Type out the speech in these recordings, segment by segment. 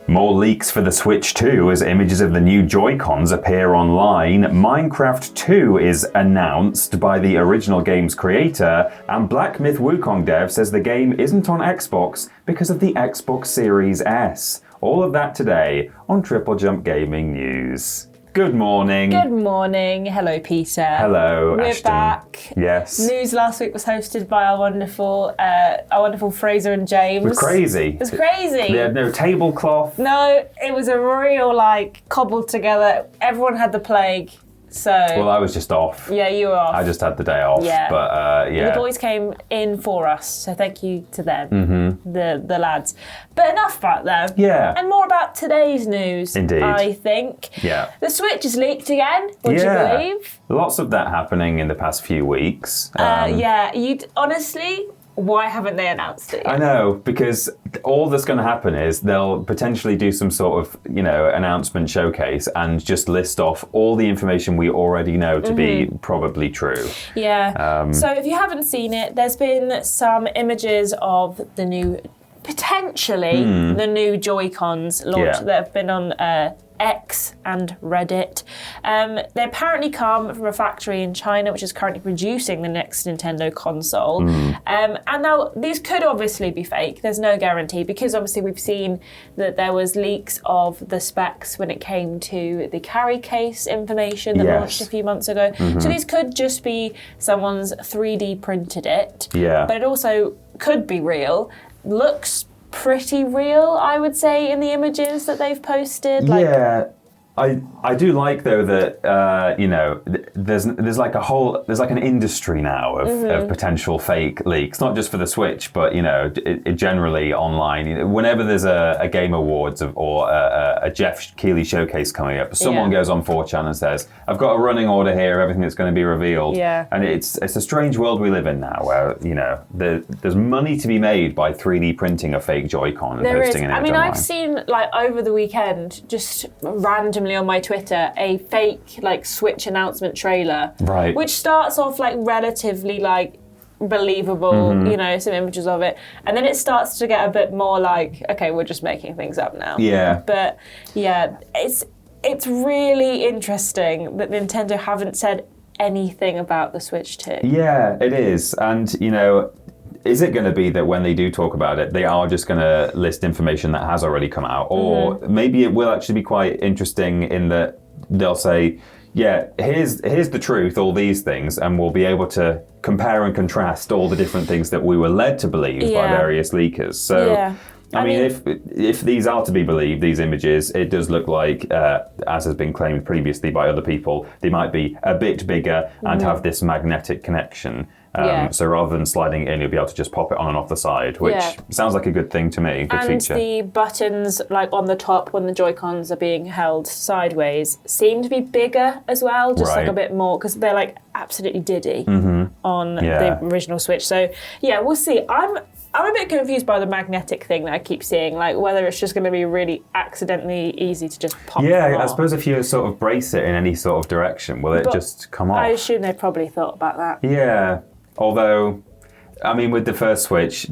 More leaks for the Switch 2 as images of the new Joy-Cons appear online. Minecraft 2 is announced by the original game's creator. And Black Myth Wukong Devs says the game isn't on Xbox because of the Xbox Series S. All of that today on TripleJump Gaming News. Good morning. Good morning. Hello, Peter. Hello, We're Ashton. back. Yes. News last week was hosted by our wonderful Fraser and James. It was crazy. It was crazy. They had no tablecloth. No, it was a real, cobbled together. Everyone had the plague, so... Well, I was just off. Yeah, you were off. I just had the day off. Yeah. But, yeah. The boys came in for us, so thank you to them, the lads. But enough about them. Yeah. And more about today's news, Indeed. I think. Yeah. The Switch is leaked again, would you believe? Lots of that happening in the past few weeks. Yeah, honestly, why haven't they announced it yet? I know, because all that's going to happen is they'll potentially do some sort of, announcement showcase and just list off all the information we already know to be probably true. Yeah. So if you haven't seen it, there's been some images of the new, potentially, the new Joy-Cons launched that have been on X and Reddit. They apparently come from a factory in China which is currently producing the next Nintendo console. And now these could obviously be fake. There's no guarantee because obviously we've seen that there was leaks of the specs when it came to the carry case information that launched a few months ago. So these could just be someone's 3D printed it. Yeah. But it also could be real. Looks pretty real, I would say, in the images that they've posted. Yeah. I do like though that there's an industry now of potential fake leaks, not just for the Switch, but it generally online. Whenever there's a Game Awards or a Jeff Keighley showcase coming up, someone goes on 4chan and says, "I've got a running order here, of everything that's going to be revealed." Yeah. And it's a strange world we live in now, where there's money to be made by 3D printing a fake Joy-Con and posting an image online. I've seen over the weekend just randomly on my Twitter a fake Switch announcement trailer, right, which starts off relatively believable, some images of it, and then it starts to get a bit more okay, we're just making things up now. Yeah. But yeah, it's really interesting that Nintendo haven't said anything about the Switch 2. Yeah, it is, and is it going to be that when they do talk about it, they are just going to list information that has already come out? Or maybe it will actually be quite interesting in that they'll say, yeah, here's the truth, all these things, and we'll be able to compare and contrast all the different things that we were led to believe by various leakers. So, I mean, if these are to be believed, these images, it does look like, as has been claimed previously by other people, they might be a bit bigger and have this magnetic connection. So rather than sliding it in, you'll be able to just pop it on and off the side, which sounds like a good thing to me, good feature. And the buttons, on the top when the Joy-Cons are being held sideways, seem to be bigger as well, just a bit more, because they're absolutely diddy on the original Switch. So yeah, we'll see. I'm a bit confused by the magnetic thing that I keep seeing, whether it's just going to be really accidentally easy to just pop them I off. suppose if you sort of brace it in any sort of direction, will it just come off? I assume they probably thought about that. Yeah, although, I mean, with the first Switch,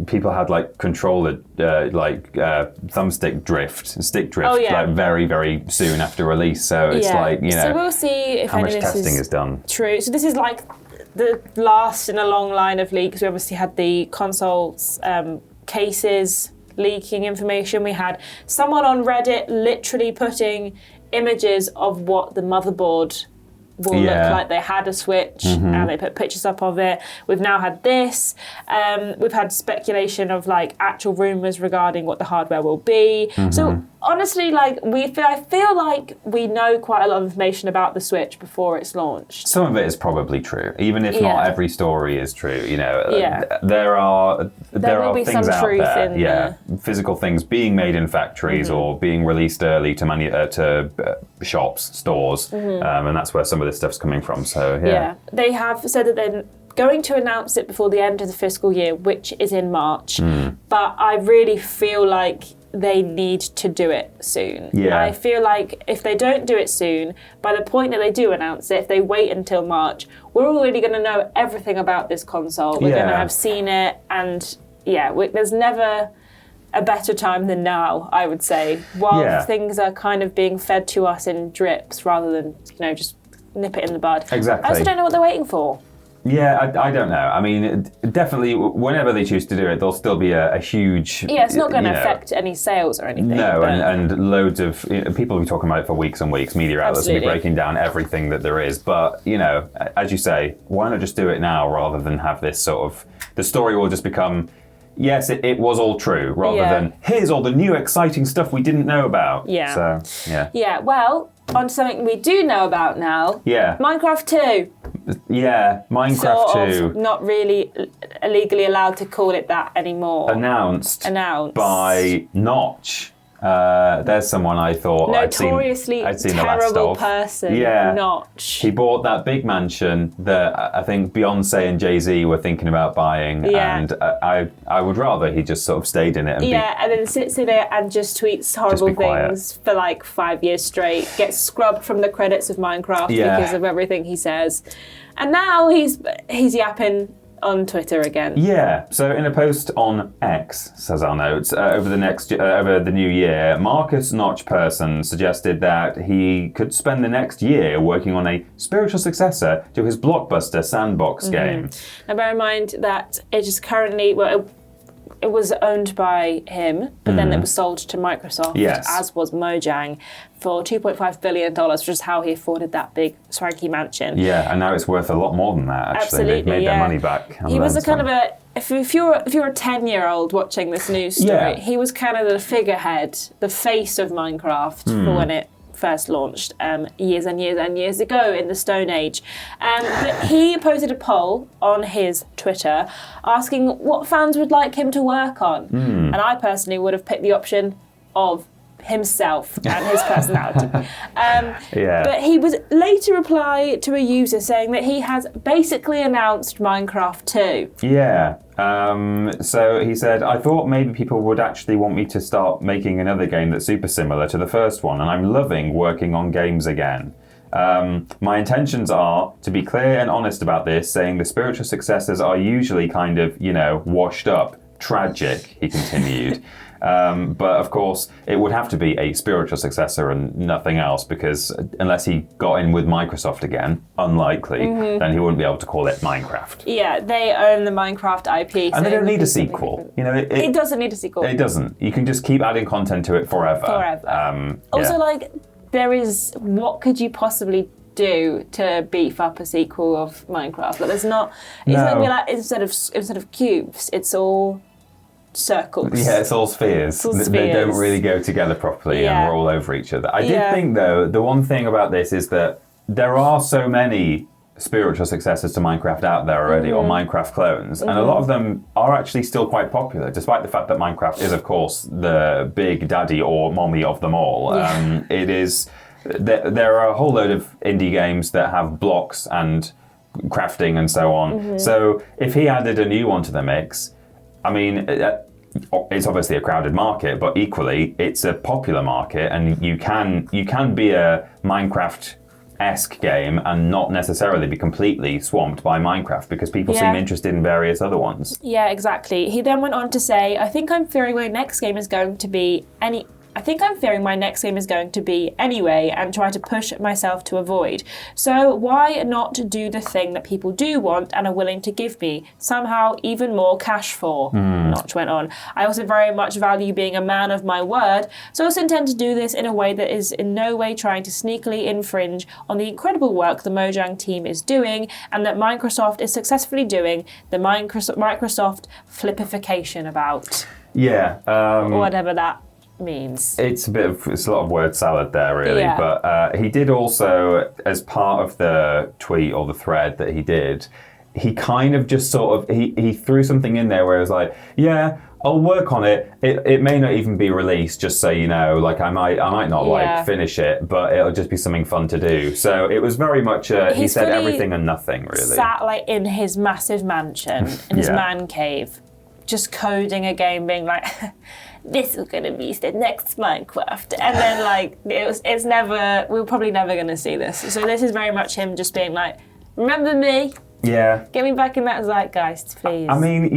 people had controller, thumbstick drift, stick drift, very, very soon after release. So it's So we'll see if how any much of this testing is done. True. So this is the last in a long line of leaks. We obviously had the consoles cases leaking information. We had someone on Reddit literally putting images of what the motherboard will look like. They had a Switch and they put pictures up of it. We've now had this. We've had speculation of actual rumours regarding what the hardware will be. So honestly, I feel like we know quite a lot of information about the Switch before it's launched. Some of it is probably true, even if not every story is true. There are things out there. Physical things being made in factories or being released early to shops, stores, and that's where some of this stuff's coming from. So they have said that they're going to announce it before the end of the fiscal year, which is in March. But I really feel like they need to do it soon. Yeah. I feel like if they don't do it soon, by the point that they do announce it, if they wait until March, we're already going to know everything about this console. We're going to have seen it, and there's never a better time than now, I would say, while things are kind of being fed to us in drips rather than, just nip it in the bud. Exactly. I also don't know what they're waiting for. Yeah, I don't know. I mean, definitely, whenever they choose to do it, there'll still be a huge... Yeah, it's not going to affect any sales or anything. No, and loads of... people will be talking about it for weeks and weeks. Media outlets will be breaking down everything that there is. But, as you say, why not just do it now rather than have this sort of... The story will just become... Yes, it was all true, rather than, here's all the new exciting stuff we didn't know about. Yeah. So, yeah. Yeah, well, on to something we do know about now. Yeah. Minecraft 2. Yeah, Minecraft 2. Not really legally allowed to call it that anymore. Announced. By Notch. There's someone I thought notoriously I'd seen terrible the last of. person. Yeah. Notch. He bought that big mansion that I think Beyonce and Jay-Z were thinking about buying, and I would rather he just sort of stayed in it. And then sits in it and just tweets horrible things for like 5 years straight, gets scrubbed from the credits of Minecraft because of everything he says. And now he's yapping on Twitter again. Yeah. So in a post on X, says our notes, over the new year, Marcus Notch Person suggested that he could spend the next year working on a spiritual successor to his blockbuster sandbox game. Now bear in mind that it is currently it was owned by him, but then it was sold to Microsoft, as was Mojang, for $2.5 billion, which is how he afforded that big swanky mansion. Yeah, and now it's worth a lot more than that, actually. Absolutely, They've made their money back. He was a kind of a... If you're a 10-year-old watching this news story, he was kind of the figurehead, the face of Minecraft for when it first launched years and years and years ago in the Stone Age. But he posted a poll on his Twitter asking what fans would like him to work on. And I personally would have picked the option of himself and his personality. But he was later reply to a user saying that he has basically announced Minecraft 2. Yeah. So he said, I thought maybe people would actually want me to start making another game that's super similar to the first one, and I'm loving working on games again. My intentions are to be clear and honest about this, saying the spiritual successors are usually kind of, washed up, tragic, he continued. But of course, it would have to be a spiritual successor and nothing else, because unless he got in with Microsoft again, unlikely, then he wouldn't be able to call it Minecraft. Yeah, they own the Minecraft IP. And they don't need a sequel. It doesn't need a sequel. It doesn't. You can just keep adding content to it forever. Also, there is, what could you possibly do to beef up a sequel of Minecraft? Like, there's not. It's going to be like instead of cubes, it's all circles. Yeah, it's all spheres. They don't really go together properly and we're all over each other. I did think, though, the one thing about this is that there are so many spiritual successors to Minecraft out there already, or Minecraft clones, and a lot of them are actually still quite popular, despite the fact that Minecraft is, of course, the big daddy or mommy of them all. It is... There are a whole load of indie games that have blocks and crafting and so on. So if he added a new one to the mix, I mean, it's obviously a crowded market, but equally, it's a popular market, and you can be a Minecraft-esque game and not necessarily be completely swamped by Minecraft, because people seem interested in various other ones. Yeah, exactly. He then went on to say, I think I'm fearing my next game is going to be anyway, and try to push myself to avoid. So why not do the thing that people do want and are willing to give me somehow even more cash for? Notch went on. I also very much value being a man of my word, so I also intend to do this in a way that is in no way trying to sneakily infringe on the incredible work the Mojang team is doing and that Microsoft is successfully doing the Microsoft flipification about. Yeah. Whatever that means. It's a lot of word salad there, really. Yeah. But he did also, as part of the tweet or the thread that he did, he kind of just sort of he threw something in there where it was like, yeah, I'll work on it. It may not even be released, just so you know. Like I might not finish it, but it'll just be something fun to do. So it was very much he said everything and nothing, really. Sat in his massive mansion in his man cave, just coding a game, being like, this is going to be the next Minecraft. And then we're probably never going to see this. So this is very much him just being like, remember me? Yeah. Get me back in that zeitgeist, please. I mean,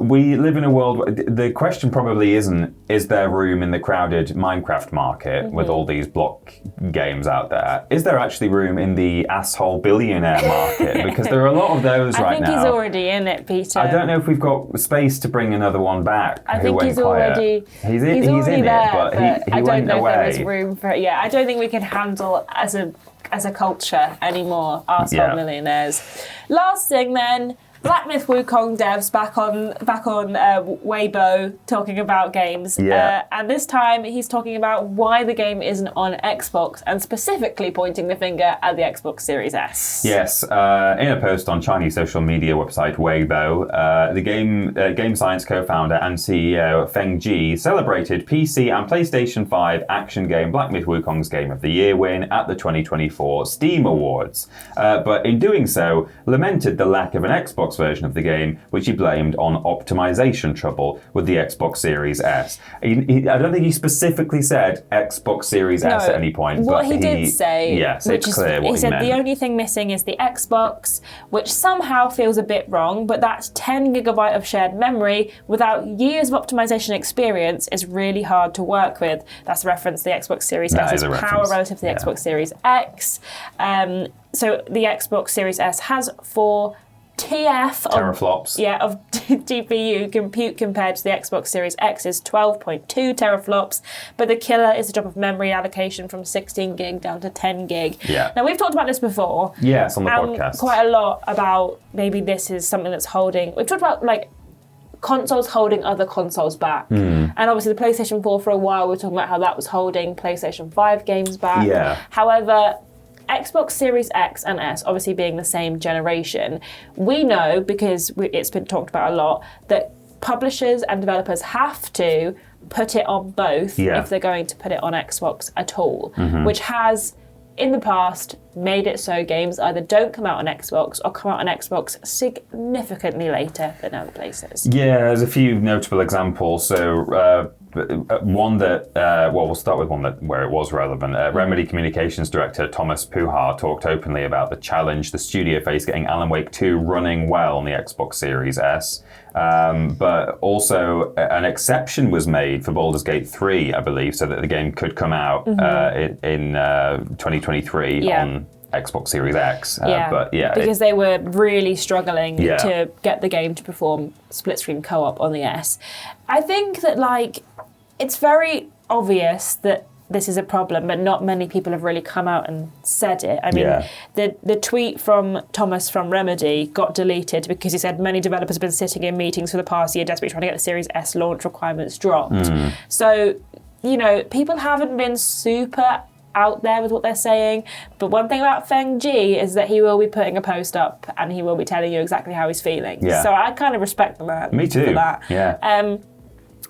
we live in a world. The question probably isn't, is there room in the crowded Minecraft market with all these block games out there? Is there actually room in the asshole billionaire market? Because there are a lot of those right now. I think he's already in it, Peter. I don't know if we've got space to bring another one back. I think he's already he's in there, it, but he I don't know away. if there is room for it. Yeah, I don't think we can handle as a culture anymore, arsehole millionaires. Last thing then, Black Myth Wukong Devs back on Weibo talking about games. And this time he's talking about why the game isn't on Xbox and specifically pointing the finger at the Xbox Series S. Yes, in a post on Chinese social media website Weibo, the Game Science co-founder and CEO Feng Ji celebrated PC and PlayStation 5 action game Black Myth Wukong's Game of the Year win at the 2024 Steam Awards. But in doing so, lamented the lack of an Xbox version of the game, which he blamed on optimization trouble with the Xbox Series S. I don't think he specifically said Xbox Series S at any point. What he did say, yes, it's clear what he said meant. The only thing missing is the Xbox, which somehow feels a bit wrong, but that 10 gigabyte of shared memory without years of optimization experience is really hard to work with. That's a reference to the Xbox Series S's power relative to the Xbox Series X. So the Xbox Series S has 4 teraflops. Of GPU compute compared to the Xbox Series X's 12.2 teraflops, but the killer is the drop of memory allocation from 16 gig down to 10 gig. Yeah. Now we've talked about this before. Yes, on the podcast. Quite a lot about maybe this is something that's holding. We've talked about consoles holding other consoles back. And obviously the PlayStation 4 for a while we were talking about how that was holding PlayStation 5 games back. Yeah. However, Xbox Series X and S, obviously being the same generation, we know, because it's been talked about a lot, that publishers and developers have to put it on both if they're going to put it on Xbox at all, which has, in the past, made it so games either don't come out on Xbox or come out on Xbox significantly later than other places. Yeah, there's a few notable examples. So one that, we'll start with one where it was relevant. Remedy Communications Director Thomas Puhar talked openly about the challenge the studio faced getting Alan Wake 2 running well on the Xbox Series S. But also an exception was made for Baldur's Gate 3, I believe, so that the game could come out in 2023 on Xbox Series X. Because they were really struggling to get the game to perform split-screen co-op on the S. I think that, it's very obvious that this is a problem, but not many people have really come out and said it. I mean, the tweet from Thomas from Remedy got deleted because he said many developers have been sitting in meetings for the past year desperately trying to get the Series S launch requirements dropped. So, people haven't been super out there with what they're saying, but one thing about Feng Ji is that he will be putting a post up and he will be telling you exactly how he's feeling. So I kind of respect the man. Me too. For that. Yeah.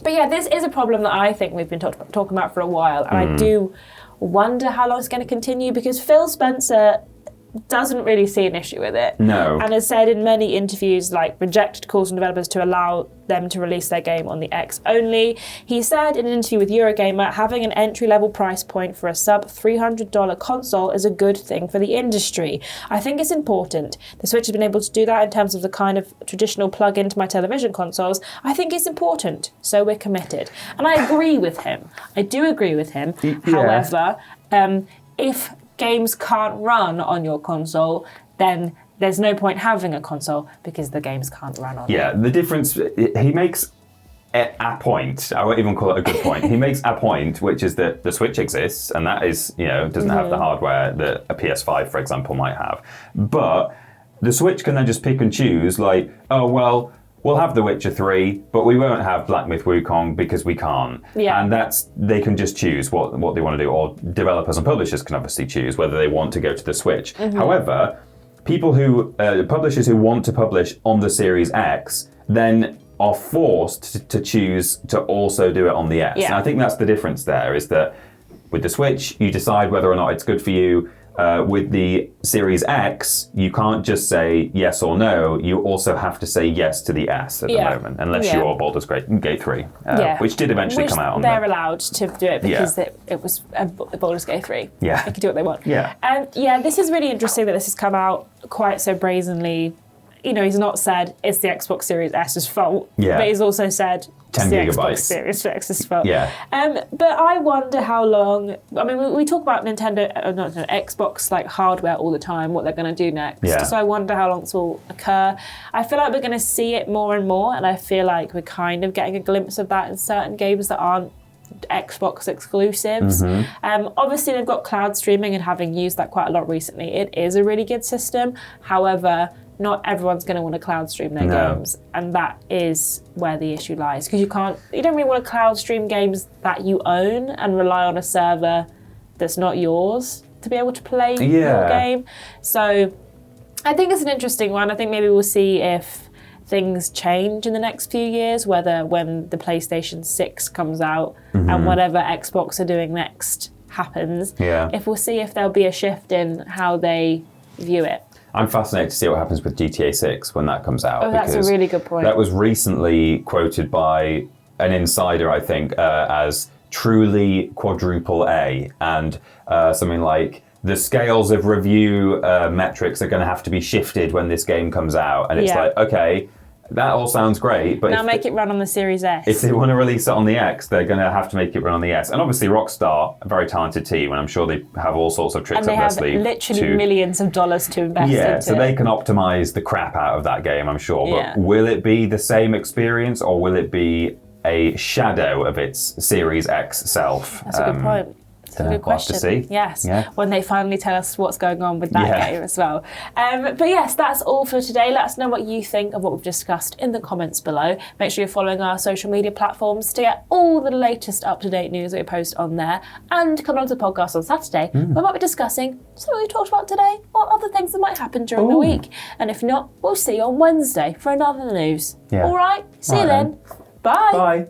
But this is a problem that I think we've been talking about for a while, and I do wonder how long it's going to continue, because Phil Spencer doesn't really see an issue with it. No. And has said in many interviews, rejected calls from developers to allow them to release their game on the X only. He said in an interview with Eurogamer, having an entry-level price point for a sub-$300 console is a good thing for the industry. I think it's important. The Switch has been able to do that in terms of the kind of traditional plug into my television consoles. I think it's important, so we're committed. And I agree with him. I do agree with him. However, if games can't run on your console, then there's no point having a console because the games can't run on it. Yeah, the difference, he makes a point, I won't even call it a good point, he makes a point, which is that the Switch exists, and that is, doesn't have the hardware that a PS5, for example, might have. But the Switch can then just pick and choose, we'll have The Witcher 3, but we won't have Black Myth Wukong because we can't. Yeah. And they can just choose what they want to do, or developers and publishers can obviously choose whether they want to go to the Switch. However, publishers who want to publish on the Series X then are forced to choose to also do it on the S. Yeah. And I think that's the difference there, is that with the Switch, you decide whether or not it's good for you. With the Series X, you can't just say yes or no. You also have to say yes to the S at the moment, unless you're Baldur's Gate 3, which did eventually come out on they're allowed to do it because it was Baldur's Gate 3. Yeah. They can do what they want. Yeah. And this is really interesting that this has come out quite so brazenly he's not said it's the Xbox Series S's fault, but he's also said 10 the gigabytes. Xbox Series X's fault. Yeah. But I wonder how long. I mean, we talk about Xbox like hardware all the time, what they're going to do next. Yeah. So I wonder how long this will occur. I feel like we're going to see it more and more, and I feel like we're kind of getting a glimpse of that in certain games that aren't Xbox exclusives. Obviously, they've got cloud streaming, and having used that quite a lot recently, it is a really good system. However, not everyone's going to want to cloud stream their games, and that is where the issue lies, because you don't really want to cloud stream games that you own and rely on a server that's not yours to be able to play your game. So I think it's an interesting one. I think maybe we'll see if things change in the next few years, whether when the PlayStation 6 comes out and whatever Xbox are doing next happens, if we'll see if there'll be a shift in how they view it. I'm fascinated to see what happens with GTA 6 when that comes out. Oh, that's a really good point. That was recently quoted by an insider, I think, as truly quadruple A, and something like the scales of review metrics are going to have to be shifted when this game comes out. And it's like, okay, that all sounds great, but now make it run on the Series S. If they want to release it on the X, they're going to have to make it run on the S. And obviously Rockstar, a very talented team, and I'm sure they have all sorts of tricks up their sleeve. And they have literally millions of dollars to invest into it. So they can optimize the crap out of that game, I'm sure. But will it be the same experience, or will it be a shadow of its Series X self? That's a good point. It's a good question. We'll have to see. Yes, when they finally tell us what's going on with that game as well. But yes, that's all for today. Let us know what you think of what we've discussed in the comments below. Make sure you're following our social media platforms to get all the latest up-to-date news that we post on there. And come along to the podcast on Saturday. We might be discussing something we talked about today, or other things that might happen during the week. And if not, we'll see you on Wednesday for another news. All right? See you then. Bye. Bye.